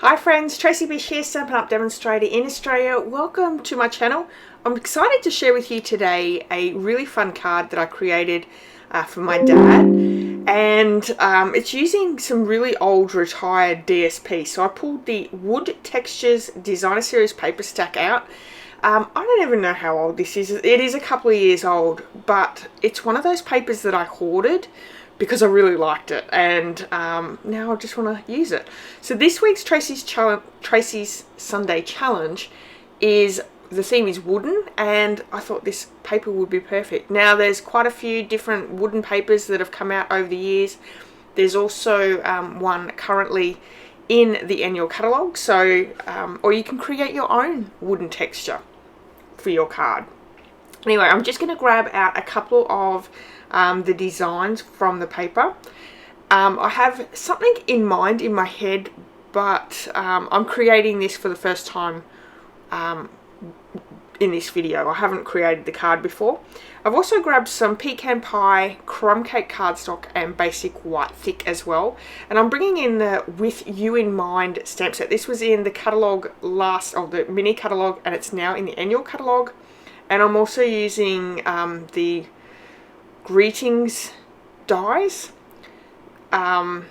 Hi friends, Tracy.bish here, Stampin' Up demonstrator in Australia. Welcome to my channel. I'm excited to share with you today a really fun card that I created for my dad, and it's using some really old retired DSP. So I pulled the Wood Textures Designer Series paper stack out. I don't even know how old this is. It is a couple of years old, but it's one of those papers that I hoarded because I really liked it, and now I just want to use it. So this week's Tracy's Sunday Challenge is, the theme is wooden, and I thought this paper would be perfect. Now there's quite a few different wooden papers that have come out over the years. There's also one currently in the annual catalogue, so or you can create your own wooden texture for your card. Anyway, I'm just going to grab out a couple of the designs from the paper. I have something in mind in my head, but I'm creating this for the first time in this video. I haven't created the card before. I've also grabbed some pecan pie, crumb cake cardstock, and basic white thick as well. And I'm bringing in the With You in Mind stamp set. This was in the catalogue the mini catalogue, and it's now in the annual catalogue. And I'm also using the Greetings dies, the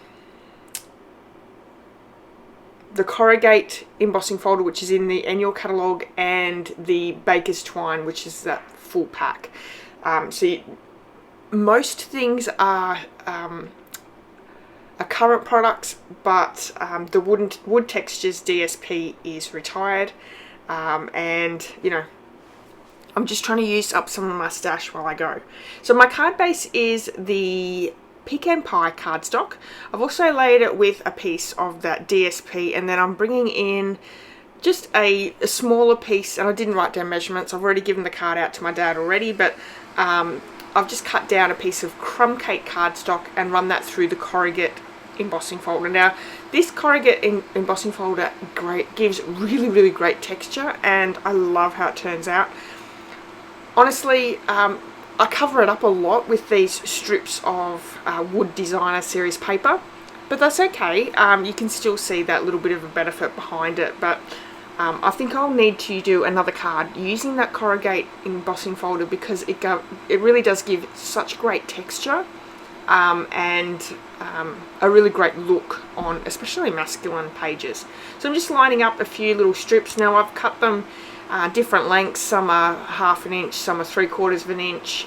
corrugate embossing folder, which is in the annual catalogue, and the baker's twine, which is that full pack. Most things are current products, but the Wood Textures DSP is retired, and you know, I'm just trying to use up some of my stash while I go. So my card base is the pecan pie cardstock. I've also laid it with a piece of that DSP, and then I'm bringing in just a smaller piece, and I didn't write down measurements. I've already given the card out to my dad already, but I've just cut down a piece of crumb cake cardstock and run that through the corrugate embossing folder. Now this corrugate embossing folder gives really great texture, and I love how it turns out. Honestly, I cover it up a lot with these strips of Wood Designer Series paper, but that's okay. You can still see that little bit of a benefit behind it, but I think I'll need to do another card using that corrugate embossing folder, because it really does give such great texture and a really great look on especially masculine pages. So I'm just lining up a few little strips. Now I've cut them different lengths. Some are 1/2 inch, some are 3/4 of an inch,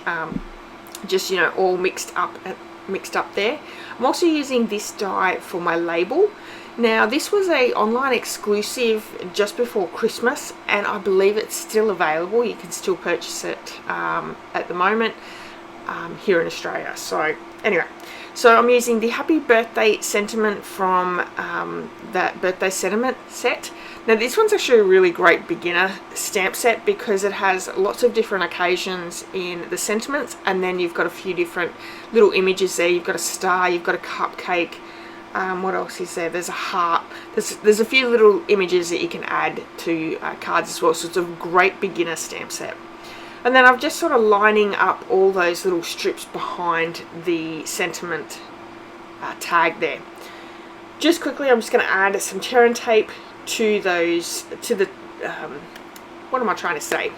just, you know, all mixed up there. I'm also using this die for my label. Now this was a online exclusive just before Christmas, and I believe it's still available. You can still purchase it at the moment here in Australia. So anyway, so I'm using the Happy Birthday sentiment from that birthday sentiment set. Now this one's actually a really great beginner stamp set, because it has lots of different occasions in the sentiments, and then you've got a few different little images there. You've got a star, you've got a cupcake, what else is there? There's a heart. There's a few little images that you can add to cards as well, so it's a great beginner stamp set. And then I'm just sort of lining up all those little strips behind the sentiment tag there. Just quickly, I'm just going to add some tear and tape to the what am I trying to say?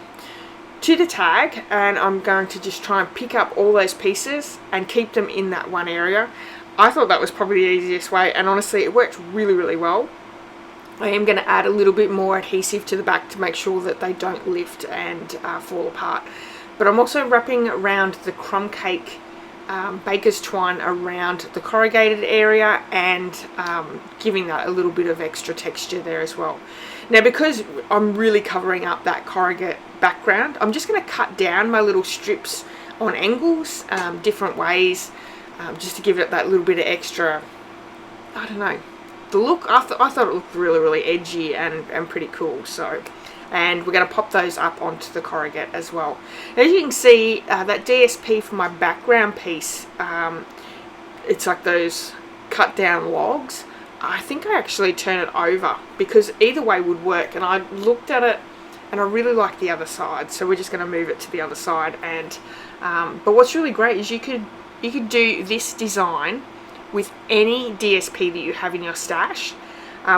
To the tag, and I'm going to just try and pick up all those pieces and keep them in that one area. I thought that was probably the easiest way, and honestly it worked really well. I am going to add a little bit more adhesive to the back to make sure that they don't lift and fall apart. But I'm also wrapping around the crumb cake baker's twine around the corrugated area, and giving that a little bit of extra texture there as well. Now because I'm really covering up that corrugate background, I'm just going to cut down my little strips on angles different ways, just to give it that little bit of extra, I don't know, the look. I thought it looked really edgy and pretty cool. So, and we're going to pop those up onto the corrugate as well. As you can see, that DSP for my background piece, it's like those cut down logs. I think I actually turn it over, because either way would work, and I looked at it and I really like the other side, so we're just going to move it to the other side. And but what's really great is you could do this design with any DSP that you have in your stash.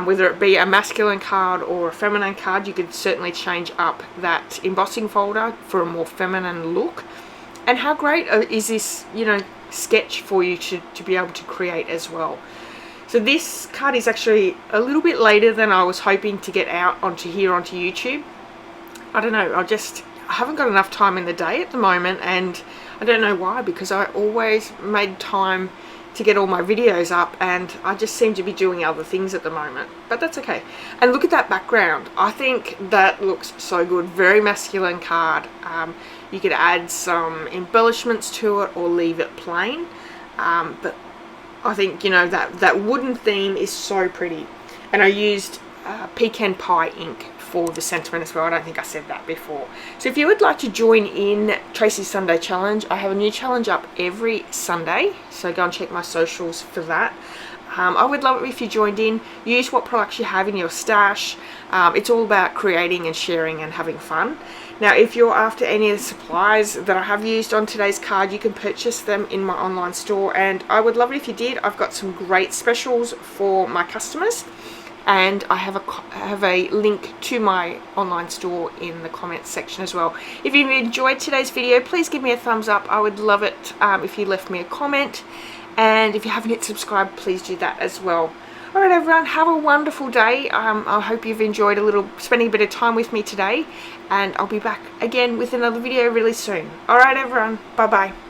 whether it be a masculine card or a feminine card. You could certainly change up that embossing folder for a more feminine look. And how great is this, you know, sketch for you to be able to create as well. So this card is actually a little bit later than I was hoping to get out onto YouTube. I don't know, I haven't got enough time in the day at the moment, and I don't know why, because I always made time to get all my videos up, and I just seem to be doing other things at the moment, but that's okay. And look at that background. I think that looks so good. Very masculine card. You could add some embellishments to it or leave it plain, but I think, you know, that wooden theme is so pretty. And I used pecan pie ink for the sentiment as well. I don't think I said that before. So if you would like to join in Tracy's Sunday Challenge, I have a new challenge up every Sunday, so go and check my socials for that. I would love it if you joined in. Use what products you have in your stash. It's all about creating and sharing and having fun. Now, if you're after any of the supplies that I have used on today's card, you can purchase them in my online store, and I would love it if you did. I've got some great specials for my customers, and I have a link to my online store in the comments section as well. If you've enjoyed today's video, please give me a thumbs up. I would love it if you left me a comment, and if you haven't hit subscribe, please do that as well. Alright everyone, have a wonderful day. I hope you've enjoyed spending a bit of time with me today, and I'll be back again with another video really soon. Alright everyone, bye bye.